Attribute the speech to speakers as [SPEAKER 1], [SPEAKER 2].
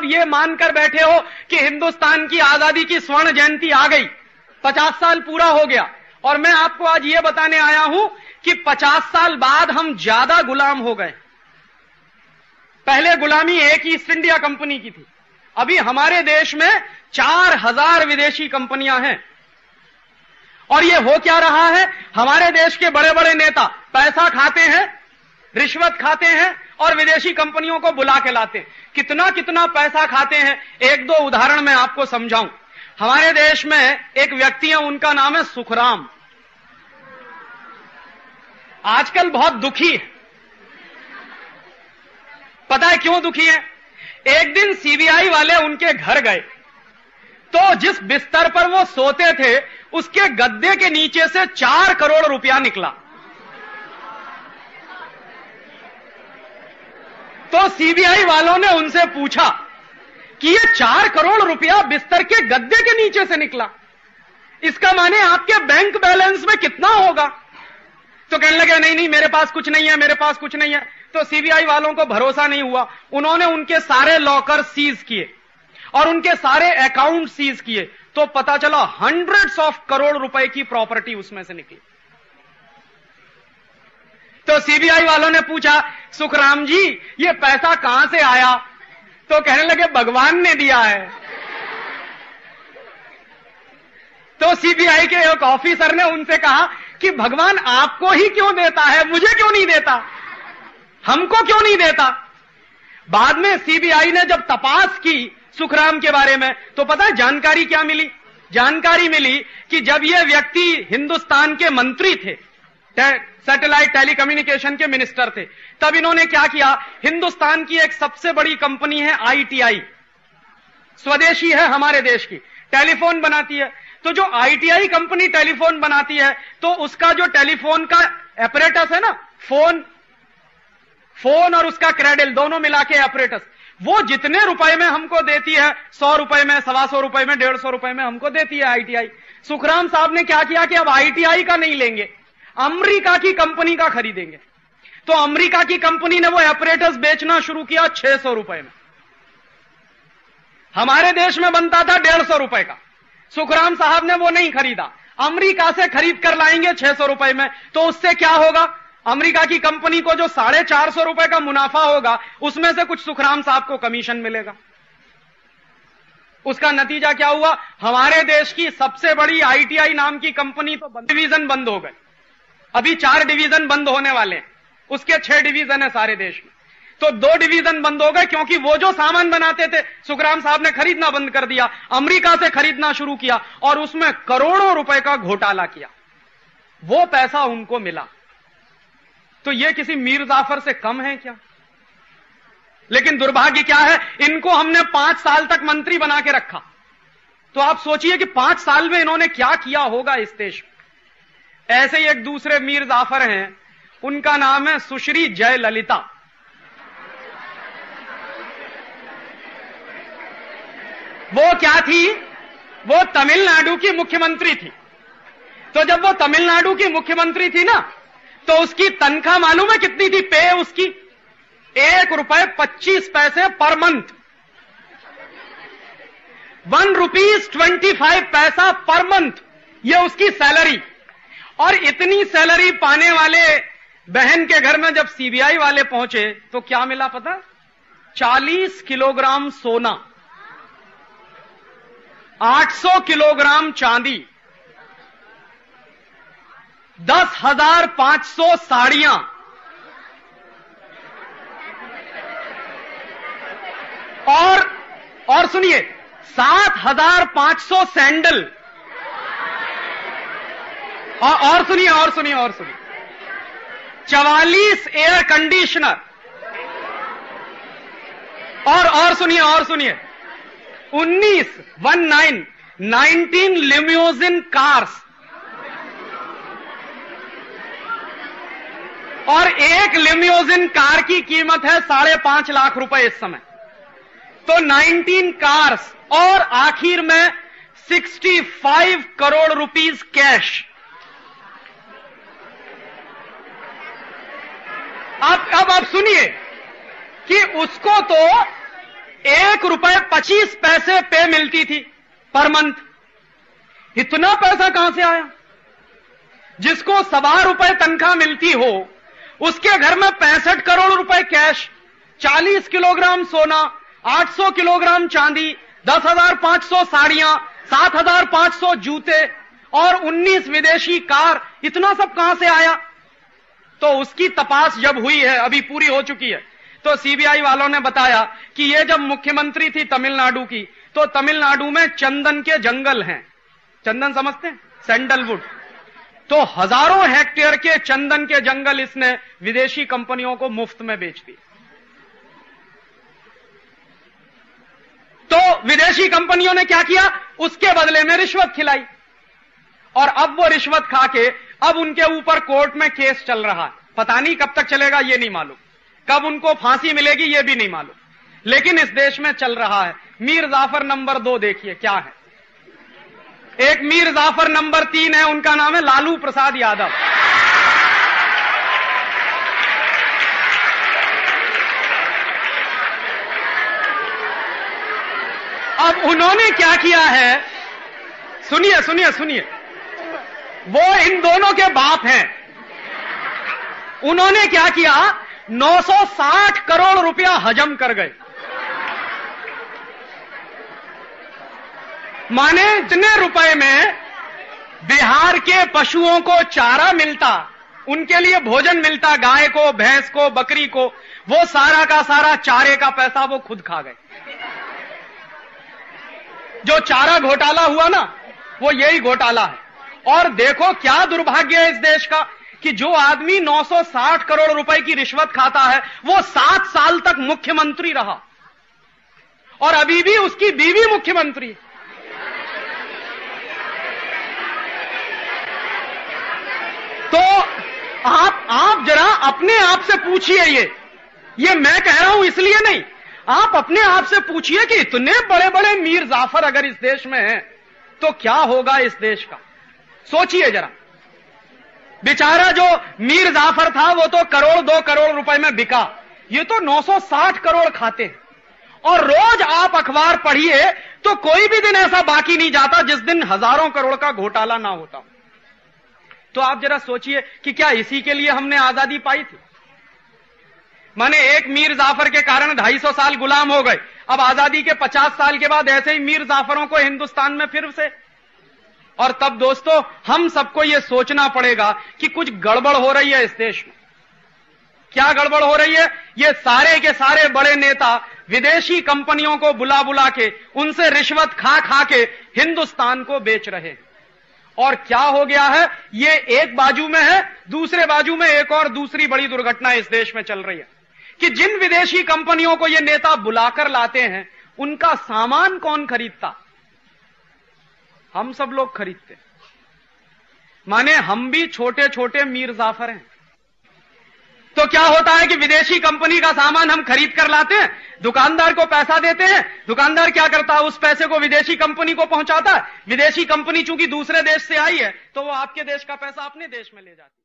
[SPEAKER 1] ये मानकर बैठे हो कि हिंदुस्तान की आजादी की स्वर्ण जयंती आ गई, 50 साल पूरा हो गया, और मैं आपको आज ये बताने आया हूं कि 50 साल बाद हम ज्यादा गुलाम हो गए। पहले गुलामी एक ईस्ट इंडिया कंपनी की थी, अभी हमारे देश में 4000 विदेशी कंपनियां हैं। और ये हो क्या रहा है, हमारे देश के बड़े बड़े नेता पैसा खाते हैं, रिश्वत खाते हैं और विदेशी कंपनियों को बुला के लाते हैं। कितना कितना पैसा खाते हैं, एक दो उदाहरण मैं आपको समझाऊं। हमारे देश में एक व्यक्ति है, उनका नाम है सुखराम। आजकल बहुत दुखी है। पता है क्यों दुखी है? एक दिन सीबीआई वाले उनके घर गए तो जिस बिस्तर पर वो सोते थे उसके गद्दे के नीचे से 4 करोड़ रुपया निकला। तो सीबीआई वालों ने उनसे पूछा कि ये 4 करोड़ रुपया बिस्तर के गद्दे के नीचे से निकला, इसका माने आपके बैंक बैलेंस में कितना होगा? तो कहने लगे नहीं नहीं, मेरे पास कुछ नहीं है, मेरे पास कुछ नहीं है। तो सीबीआई वालों को भरोसा नहीं हुआ, उन्होंने उनके सारे लॉकर सीज किए और उनके सारे अकाउंट सीज किए, तो पता चला हंड्रेड्स ऑफ करोड़ रुपए की प्रॉपर्टी उसमें से निकली। तो सीबीआई वालों ने पूछा, सुखराम जी ये पैसा कहां से आया? तो कहने लगे भगवान ने दिया है। तो सीबीआई के एक ऑफिसर ने उनसे कहा कि भगवान आपको ही क्यों देता है, मुझे क्यों नहीं देता, हमको क्यों नहीं देता? बाद में सीबीआई ने जब तपास की सुखराम के बारे में, तो पता है जानकारी क्या मिली? जानकारी मिली कि जब ये व्यक्ति हिंदुस्तान के मंत्री थे, सैटेलाइट टेलीकम्युनिकेशन के मिनिस्टर थे, तब इन्होंने क्या किया, हिंदुस्तान की एक सबसे बड़ी कंपनी है आईटीआई, स्वदेशी है हमारे देश की, टेलीफोन बनाती है। तो जो आईटीआई कंपनी टेलीफोन बनाती है, तो उसका जो टेलीफोन का एपरेटस है ना, फोन और उसका क्रेडल दोनों मिला के एपरेटस, वो जितने रुपए में हमको देती है, 100 रुपए में, 125 रुपए में, 150 रुपए में हमको देती है आईटीआई। सुखराम साहब ने क्या किया कि अब आईटीआई का नहीं लेंगे, अमेरिका की कंपनी का खरीदेंगे। तो अमेरिका की कंपनी ने वो एपरेटस बेचना शुरू किया 600 रुपए में। हमारे देश में बनता था 150 रुपए का, सुखराम साहब ने वो नहीं खरीदा, अमेरिका से खरीद कर लाएंगे 600 रुपए में। तो उससे क्या होगा, अमेरिका की कंपनी को जो 450 रुपए का मुनाफा होगा, उसमें से कुछ सुखराम साहब को कमीशन मिलेगा। उसका नतीजा क्या हुआ, हमारे देश की सबसे बड़ी आईटीआई नाम की कंपनी तो डिवीजन बंद हो गए, अभी 4 डिवीजन बंद होने वाले हैं, उसके 6 डिवीजन है सारे देश में। तो 2 डिवीजन बंद हो गए क्योंकि वो जो सामान बनाते थे सुखराम साहब ने खरीदना बंद कर दिया, अमेरिका से खरीदना शुरू किया और उसमें करोड़ों रुपए का घोटाला किया, वो पैसा उनको मिला। तो ये किसी मीर जाफर से कम है क्या? लेकिन दुर्भाग्य क्या है, इनको हमने 5 साल तक मंत्री बना के रखा। तो आप सोचिए कि 5 साल में इन्होंने क्या किया होगा इस देश में। ऐसे ही एक दूसरे मीर जाफर हैं, उनका नाम है सुश्री जयललिता। वो क्या थी, वो तमिलनाडु की मुख्यमंत्री थी। तो जब वो तमिलनाडु की मुख्यमंत्री थी ना, तो उसकी तनख्वाह मालूम है कितनी थी? पे उसकी ₹1.25 पर मंथ, ₹1.25 पर मंथ, ये उसकी सैलरी। और इतनी सैलरी पाने वाले बहन के घर में जब सीबीआई वाले पहुंचे तो क्या मिला पता? 40 किलोग्राम सोना, 800 किलोग्राम चांदी, 10,500 साड़ियां और सुनिए 7,500 सैंडल और सुनिए 44 एयर कंडीशनर और सुनिए 19 लिम्यूजिन कार्स और एक लिम्यूजिन कार की कीमत है 5.5 लाख रुपए इस समय। तो 19 कार्स और आखिर में 65 करोड़ रुपीस कैश। अब आप सुनिए कि उसको तो ₹1.25 पे मिलती थी पर मंथ। इतना पैसा कहां से आया? जिसको ₹1.25 तनख्वाह मिलती हो, उसके घर में 65 करोड़ रुपए कैश, 40 किलोग्राम सोना, 800 किलोग्राम चांदी, 10,500 साड़ियां, 7,500 जूते और 19 विदेशी कार, इतना सब कहां से आया? तो उसकी तपास जब हुई है, अभी पूरी हो चुकी है, तो सीबीआई वालों ने बताया कि ये जब मुख्यमंत्री थी तमिलनाडु की, तो तमिलनाडु में चंदन के जंगल हैं। चंदन समझते हैं? सैंडलवुड। तो हजारों हेक्टेयर के चंदन के जंगल इसने विदेशी कंपनियों को मुफ्त में बेच दिए। तो विदेशी कंपनियों ने क्या किया? उसके बदले में रिश्वत खिलाई, और अब वो रिश्वत खा के अब उनके ऊपर कोर्ट में केस चल रहा है। पता नहीं कब तक चलेगा, ये नहीं मालूम, कब उनको फांसी मिलेगी ये भी नहीं मालूम, लेकिन इस देश में चल रहा है। मीर जाफर नंबर 2 देखिए क्या है। एक मीर जाफर नंबर 3 है, उनका नाम है लालू प्रसाद यादव। अब उन्होंने क्या किया है, सुनिए सुनिए सुनिए, वो इन दोनों के बाप हैं। उन्होंने क्या किया, 960 करोड़ रुपया हजम कर गए। माने जितने रुपए में बिहार के पशुओं को चारा मिलता, उनके लिए भोजन मिलता, गाय को, भैंस को, बकरी को, वो सारा का सारा चारे का पैसा वो खुद खा गए। जो चारा घोटाला हुआ ना, वो यही घोटाला है। और देखो क्या दुर्भाग्य है इस देश का कि जो आदमी 960 करोड़ रुपए की रिश्वत खाता है, वो 7 साल तक मुख्यमंत्री रहा, और अभी भी उसकी बीवी मुख्यमंत्री है। तो आप जरा अपने आप से पूछिए, ये मैं कह रहा हूं इसलिए नहीं, आप अपने आप से पूछिए कि इतने बड़े बड़े मीर जाफर अगर इस देश में हैं, तो क्या होगा इस देश का? सोचिए जरा। बेचारा जो मीर जाफर था वो तो करोड़ 2 करोड़ रुपए में बिका, ये तो 960 करोड़ खाते हैं। और रोज आप अखबार पढ़िए तो कोई भी दिन ऐसा बाकी नहीं जाता जिस दिन हजारों करोड़ का घोटाला ना होता। तो आप जरा सोचिए कि क्या इसी के लिए हमने आजादी पाई थी? माने एक मीर जाफर के कारण 250 साल गुलाम हो गए। अब आजादी के 50 साल के बाद ऐसे ही मीर जाफरों को हिंदुस्तान में फिर से। और तब दोस्तों हम सबको यह सोचना पड़ेगा कि कुछ गड़बड़ हो रही है इस देश में। क्या गड़बड़ हो रही है? ये सारे के सारे बड़े नेता विदेशी कंपनियों को बुला बुला के, उनसे रिश्वत खा खा के हिंदुस्तान को बेच रहे हैं। और क्या हो गया है, ये एक बाजू में है, दूसरे बाजू में एक और दूसरी बड़ी दुर्घटना इस देश में चल रही है कि जिन विदेशी कंपनियों को ये नेता बुलाकर लाते हैं, उनका सामान कौन खरीदता? हम सब लोग खरीदते। माने हम भी छोटे छोटे मीर जाफर हैं। तो क्या होता है कि विदेशी कंपनी का सामान हम खरीद कर लाते हैं, दुकानदार को पैसा देते हैं, दुकानदार क्या करता है, उस पैसे को विदेशी कंपनी को पहुंचाता है। विदेशी कंपनी चूंकि दूसरे देश से आई है, तो वो आपके देश का पैसा अपने देश में ले जाती है।